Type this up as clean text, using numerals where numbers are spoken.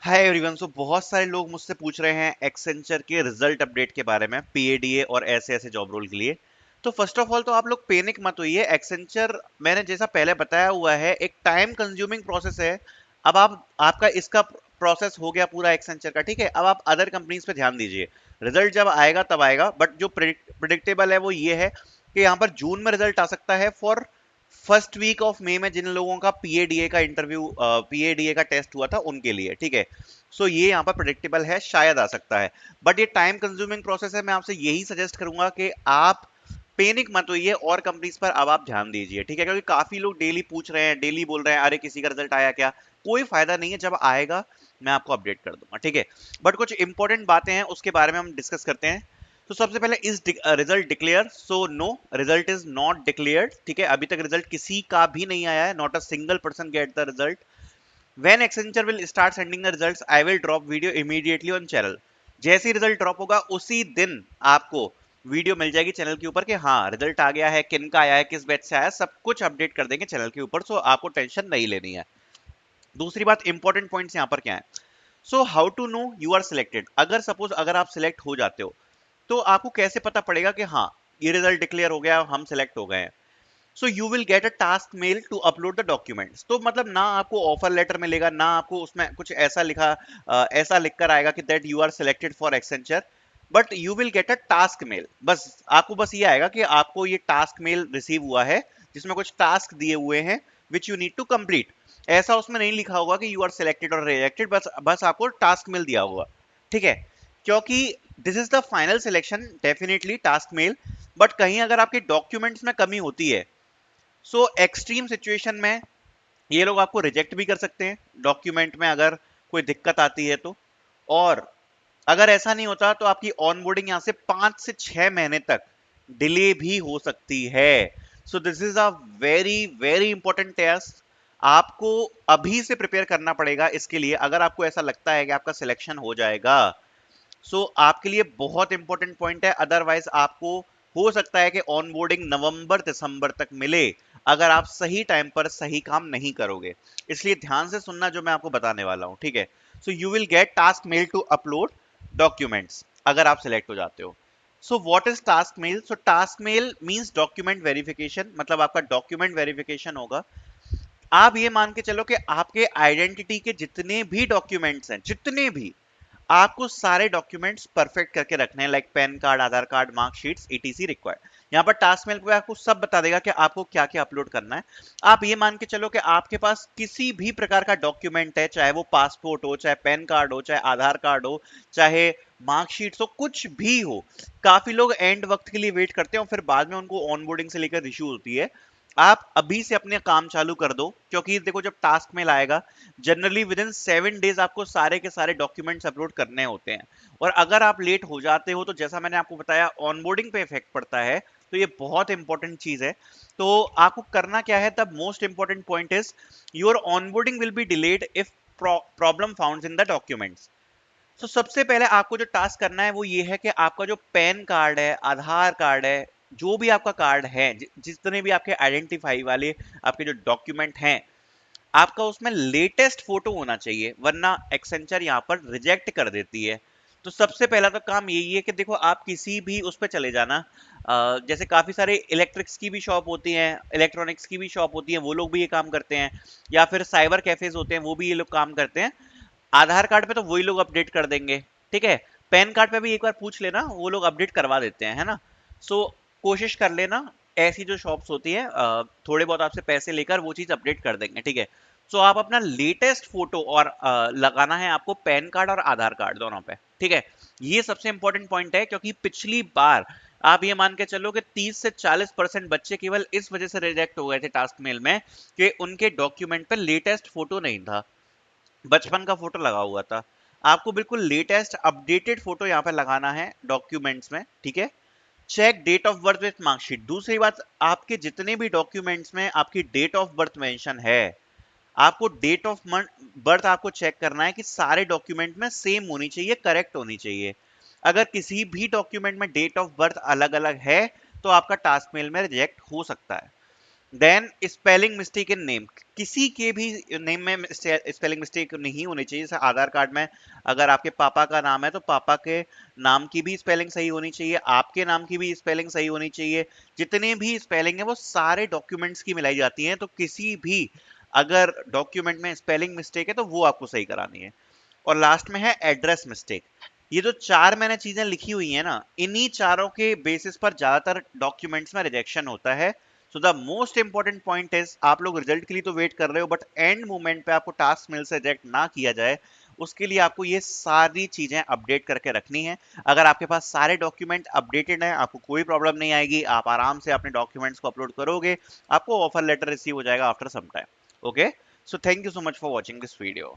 Hi everyone. सो बहुत सारे लोग मुझसे पूछ रहे हैं एक्सेंचर के रिजल्ट अपडेट के बारे में, पीएडीए और ऐसे ऐसे जॉब रोल के लिए। तो फर्स्ट ऑफ ऑल तो आप लोग पैनिक मत होइए। एक्सेंचर मैंने जैसा पहले बताया हुआ है, एक टाइम कंज्यूमिंग प्रोसेस है। अब आप आपका इसका प्रोसेस हो गया पूरा एक्सेंचर का, ठीक है। अब आप अदर कंपनीज पे ध्यान दीजिए। रिजल्ट जब आएगा तब आएगा, बट जो प्रिडिक्टेबल है वो ये है कि यहाँ पर जून में रिजल्ट आ सकता है for first week of May में, जिन लोगों का पीएडीए का इंटरव्यू, पीएडीए का टेस्ट हुआ था उनके लिए, ठीक है। सो ये यहाँ पर प्रेडिक्टेबल है, शायद आ सकता है, बट ये टाइम कंज्यूमिंग प्रोसेस है। मैं आपसे यही सजेस्ट करूंगा कि आप पैनिक मत होइए और कंपनीज पर अब आप ध्यान दीजिए, ठीक है। क्योंकि काफी लोग डेली पूछ रहे हैं, डेली बोल रहे हैं अरे किसी का रिजल्ट आया क्या। कोई फायदा नहीं है, जब आएगा मैं आपको अपडेट कर दूंगा, ठीक है। बट कुछ इंपॉर्टेंट बातें हैं, उसके बारे में हम डिस्कस करते हैं। तो सबसे पहले is result declare? So no, result is not declared, ठीक है। अभी तक रिजल्ट किसी का भी नहीं आया है, not a single person get the result. When Accenture will start sending the results, I will drop video immediately on channel. जैसे ही रिजल्ट ड्रॉप होगा उसी दिन आपको वीडियो मिल जाएगी चैनल के ऊपर कि हाँ रिजल्ट आ गया है, किन का आया है, किस बैच से आया है, सब कुछ अपडेट कर देंगे चैनल के ऊपर। सो आपको टेंशन नहीं लेनी है। दूसरी बात, इंपॉर्टेंट पॉइंट्स यहाँ पर क्या है। So how to know you are selected? अगर सपोज अगर आप सिलेक्ट हो जाते हो तो आपको कैसे पता पड़ेगा कि हाँ ये रिजल्ट डिक्लेयर हो गया, हम सिलेक्ट हो गए हैं। So you will get a task mail to upload the documents. तो मतलब ना आपको ऑफर लेटर मिलेगा, ना आपको उसमें कुछ ऐसा लिखा, ऐसा लिखकर आएगा कि that you are selected for Accenture, but you will get a task mail. बस आपको बस ये आएगा कि आपको ये टास्क मेल रिसीव हुआ है, जिसमें कुछ टास्क दिए हुए हैं which you need to complete. ऐसा उसमें नहीं लिखा होगा कि यू आर सिलेक्टेड और रिजेक्टेड, बस बस आपको टास्क मेल दिया होगा, ठीक है। क्योंकि this is the final selection, definitely task mail. But कहीं अगर आपके डॉक्यूमेंट्स में कमी होती है, सो एक्सट्रीम सिचुएशन में ये लोग आपको रिजेक्ट भी कर सकते हैं डॉक्यूमेंट में, अगर कोई दिक्कत आती है तो। और अगर ऐसा नहीं होता तो आपकी ऑनबोर्डिंग यहां से 5 से 6 महीने तक डिले भी हो सकती है। So this is a very very important test. आपको अभी से प्रिपेयर करना पड़ेगा इसके लिए, अगर आपको ऐसा लगता है कि आपका सिलेक्शन हो जाएगा। सो आपके लिए बहुत इंपॉर्टेंट पॉइंट है, अदरवाइज आपको हो सकता है कि ऑनबोर्डिंग नवंबर दिसंबर तक मिले, अगर आप सही टाइम पर सही काम नहीं करोगे। इसलिए ध्यान से सुनना जो मैं आपको बताने वाला हूं, ठीक है। So you will get task mail to upload documents अगर आप सिलेक्ट हो जाते हो। So what is task mail? So task mail means document verification, मतलब आपका डॉक्यूमेंट वेरिफिकेशन होगा। आप ये मान के चलो कि आपके आइडेंटिटी के जितने भी डॉक्यूमेंट्स हैं, जितने भी, आपको सारे डॉक्यूमेंट्स परफेक्ट करके रखने हैं, लाइक पैन कार्ड, आधार कार्ड, मार्कशीट्स, ईटीसी रिक्वायर्ड। यहाँ पर टास्क मेल पे आपको सब बता देगा कि आपको क्या क्या अपलोड करना है। आप ये मान के चलो कि आपके पास किसी भी प्रकार का डॉक्यूमेंट है, चाहे वो पासपोर्ट हो, चाहे पैन कार्ड हो, चाहे आधार कार्ड हो, चाहे मार्कशीट्स हो, कुछ भी हो। काफी लोग एंड वक्त के लिए वेट करते हैं और फिर बाद में उनको ऑनबोर्डिंग से लेकर इश्यू होती है। आप अभी से अपने काम चालू कर दो, क्योंकि देखो जब टास्क मेल आएगा, जनरली विद इन 7 डेज आपको सारे के सारे डॉक्यूमेंट्स अपलोड करने होते हैं। और अगर आप लेट हो जाते हो तो जैसा मैंने आपको बताया ऑनबोर्डिंग पे इफेक्ट पड़ता है। तो ये बहुत इंपॉर्टेंट चीज है। तो आपको करना क्या है, the most important point is your onboarding will be delayed if problem found in the documents. तो सबसे पहले आपको जो टास्क करना है वो ये है कि आपका जो पैन कार्ड है, आधार कार्ड है, जो भी आपका कार्ड है, जितने भी आपके आइडेंटिफाई वाले आपके जो डॉक्यूमेंट हैं, आपका उसमें लेटेस्ट फोटो होना चाहिए, वरना एक्सेंचर यहाँ पर रिजेक्ट कर देती है। तो सबसे पहला तो काम यही है कि देखो आप किसी भी उस पर चले जाना, जैसे काफी सारे इलेक्ट्रिक्स की भी शॉप होती हैं, इलेक्ट्रॉनिक्स की भी शॉप होती है, वो लोग भी ये काम करते हैं, या फिर साइबर कैफेज होते हैं, वो भी ये लोग काम करते हैं। आधार कार्ड पे तो वही लोग अपडेट कर देंगे, ठीक है। पैन कार्ड पे भी एक बार पूछ लेना, वो लोग अपडेट करवा देते हैं, है ना। सो कोशिश कर लेना, ऐसी जो शॉप्स होती है थोड़े बहुत आपसे पैसे लेकर वो चीज अपडेट कर देंगे, ठीक है। सो आप अपना लेटेस्ट फोटो और लगाना है आपको पैन कार्ड और आधार कार्ड दोनों पे, ठीक है। ये सबसे इंपॉर्टेंट पॉइंट है, क्योंकि पिछली बार आप ये मान के चलो कि 30 से 40% बच्चे केवल इस वजह से रिजेक्ट हो गए थे टास्क मेल में कि उनके डॉक्यूमेंट पे लेटेस्ट फोटो नहीं था, बचपन का फोटो लगा हुआ था। आपको बिल्कुल लेटेस्ट अपडेटेड फोटो यहाँ पे लगाना है डॉक्यूमेंट्स में, ठीक है। Check date of birth with marksheet. दूसरी बात, आपके जितने भी डॉक्यूमेंट्स में आपकी डेट ऑफ बर्थ मेंशन है, आपको डेट ऑफ बर्थ आपको चेक करना है कि सारे डॉक्यूमेंट में सेम होनी चाहिए, करेक्ट होनी चाहिए। अगर किसी भी डॉक्यूमेंट में डेट ऑफ बर्थ अलग अलग है तो आपका टास्क मेल में रिजेक्ट हो सकता है। Then spelling mistake in name, किसी के भी नेम में स्पेलिंग मिस्टेक नहीं होनी चाहिए। जैसे आधार कार्ड में अगर आपके पापा का नाम है तो पापा के नाम की भी स्पेलिंग सही होनी चाहिए, आपके नाम की भी स्पेलिंग सही होनी चाहिए। जितने भी स्पेलिंग है वो सारे डॉक्यूमेंट्स की मिलाई जाती हैं, तो किसी भी अगर डॉक्यूमेंट में स्पेलिंग मिस्टेक है तो वो आपको सही करानी है। और लास्ट में है एड्रेस मिस्टेक। ये जो चार मैंने चीजें लिखी हुई है ना, इन्हीं चारों के बेसिस पर ज्यादातर डॉक्यूमेंट्स में रिजेक्शन होता है। So the most important point is, आप लोग रिजल्ट के लिए तो वेट कर रहे हो, बट एंड मोमेंट पे आपको टास्क मिल से रिजेक्ट ना किया जाए, उसके लिए आपको ये सारी चीजें अपडेट करके रखनी है। अगर आपके पास सारे डॉक्यूमेंट अपडेटेड हैं, आपको कोई प्रॉब्लम नहीं आएगी, आप आराम से अपने डॉक्यूमेंट्स को अपलोड करोगे, आपको ऑफर लेटर रिसीव हो जाएगा after some time. Okay, so thank you so much for watching this video.